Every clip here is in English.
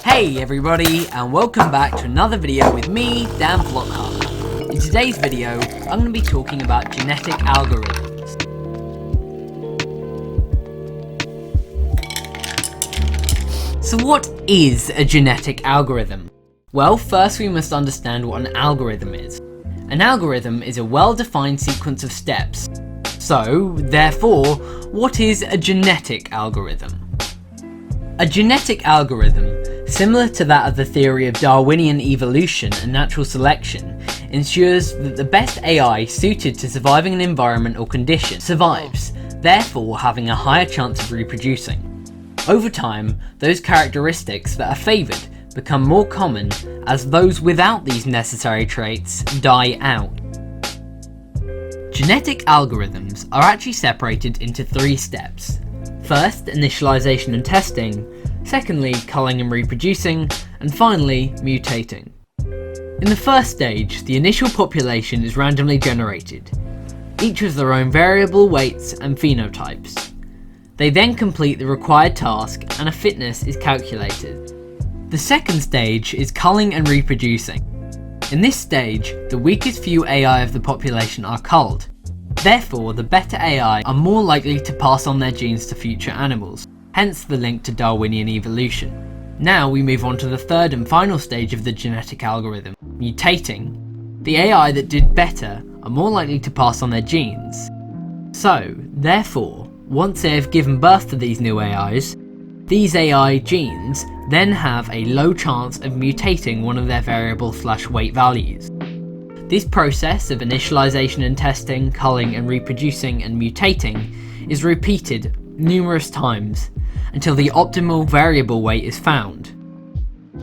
Hey everybody, and welcome back to another video with me, Dan Vlockhart. In today's video, I'm going to be talking about genetic algorithms. So what is a genetic algorithm? Well, first we must understand what an algorithm is. An algorithm is a well-defined sequence of steps. So, therefore, what is a genetic algorithm? A genetic algorithm, similar to that of the theory of Darwinian evolution and natural selection, ensures that the best AI suited to surviving an environment or condition survives, therefore having a higher chance of reproducing. Over time, those characteristics that are favoured become more common as those without these necessary traits die out. Genetic algorithms are actually separated into three steps. First, initialization and testing, secondly, culling and reproducing, and finally, mutating. In the first stage, the initial population is randomly generated, each with their own variable weights and phenotypes. They then complete the required task and a fitness is calculated. The second stage is culling and reproducing. In this stage, the weakest few AI of the population are culled. Therefore, the better AI are more likely to pass on their genes to future animals, hence the link to Darwinian evolution. Now we move on to the third and final stage of the genetic algorithm, mutating. The AI that did better are more likely to pass on their genes. So, therefore, once they have given birth to these new AIs, these AI genes then have a low chance of mutating one of their variable/weight values. This process of initialization and testing, culling and reproducing and mutating is repeated numerous times until the optimal variable weight is found.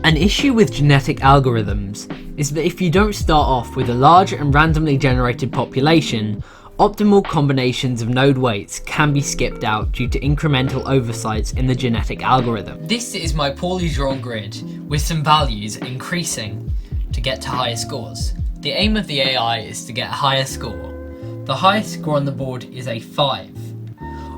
An issue with genetic algorithms is that if you don't start off with a large and randomly generated population, optimal combinations of node weights can be skipped out due to incremental oversights in the genetic algorithm. This is my poorly drawn grid with some values increasing to get to higher scores. The aim of the AI is to get a higher score. The highest score on the board is a 5,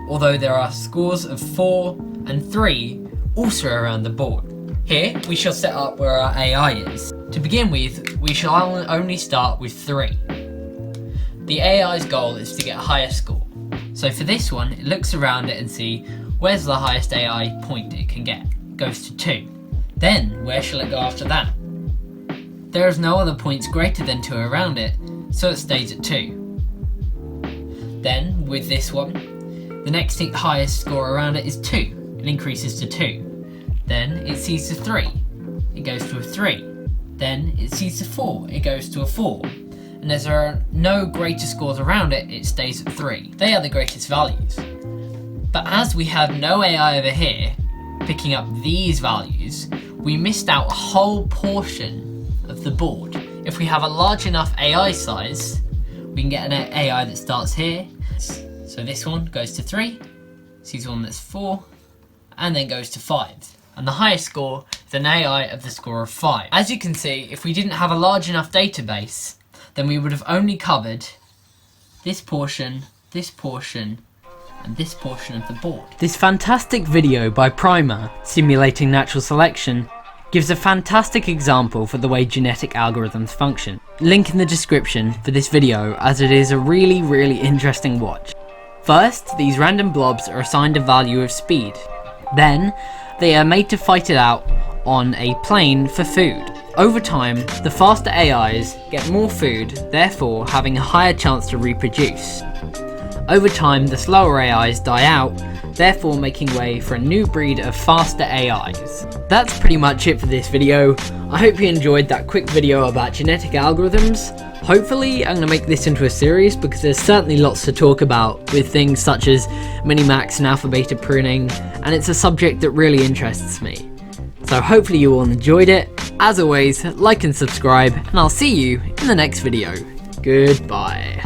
although there are scores of 4 and 3 also around the board. Here we shall set up where our AI is. To begin with, we shall only start with 3. The AI's goal is to get a higher score. So for this one, it looks around it and see where's the highest AI point it can get. It goes to 2. Then where shall it go after that? There is no other points greater than 2 around it, so it stays at 2. Then, with this one, the next highest score around it is 2. It increases to 2. Then it sees to 3. It goes to a 3. Then it sees to 4. It goes to a 4. And as there are no greater scores around it, it stays at 3. They are the greatest values. But as we have no AI over here, picking up these values, we missed out a whole portion of the board. If we have a large enough AI size, we can get an AI that starts here. So this one goes to 3, sees one that's 4, and then goes to 5. And the highest score is an AI of the score of 5. As you can see, if we didn't have a large enough database, then we would have only covered this portion, and this portion of the board. This fantastic video by Primer, simulating natural selection, gives a fantastic example for the way genetic algorithms function. Link in the description for this video, as it is a really interesting watch. First, these random blobs are assigned a value of speed. Then, they are made to fight it out on a plane for food. Over time, the faster AIs get more food, therefore having a higher chance to reproduce. Over time, the slower AIs die out, therefore making way for a new breed of faster AIs. That's pretty much it for this video. I hope you enjoyed that quick video about genetic algorithms. Hopefully I'm going to make this into a series because there's certainly lots to talk about with things such as minimax and alpha beta pruning, and it's a subject that really interests me. So hopefully you all enjoyed it. As always, like and subscribe, and I'll see you in the next video. Goodbye.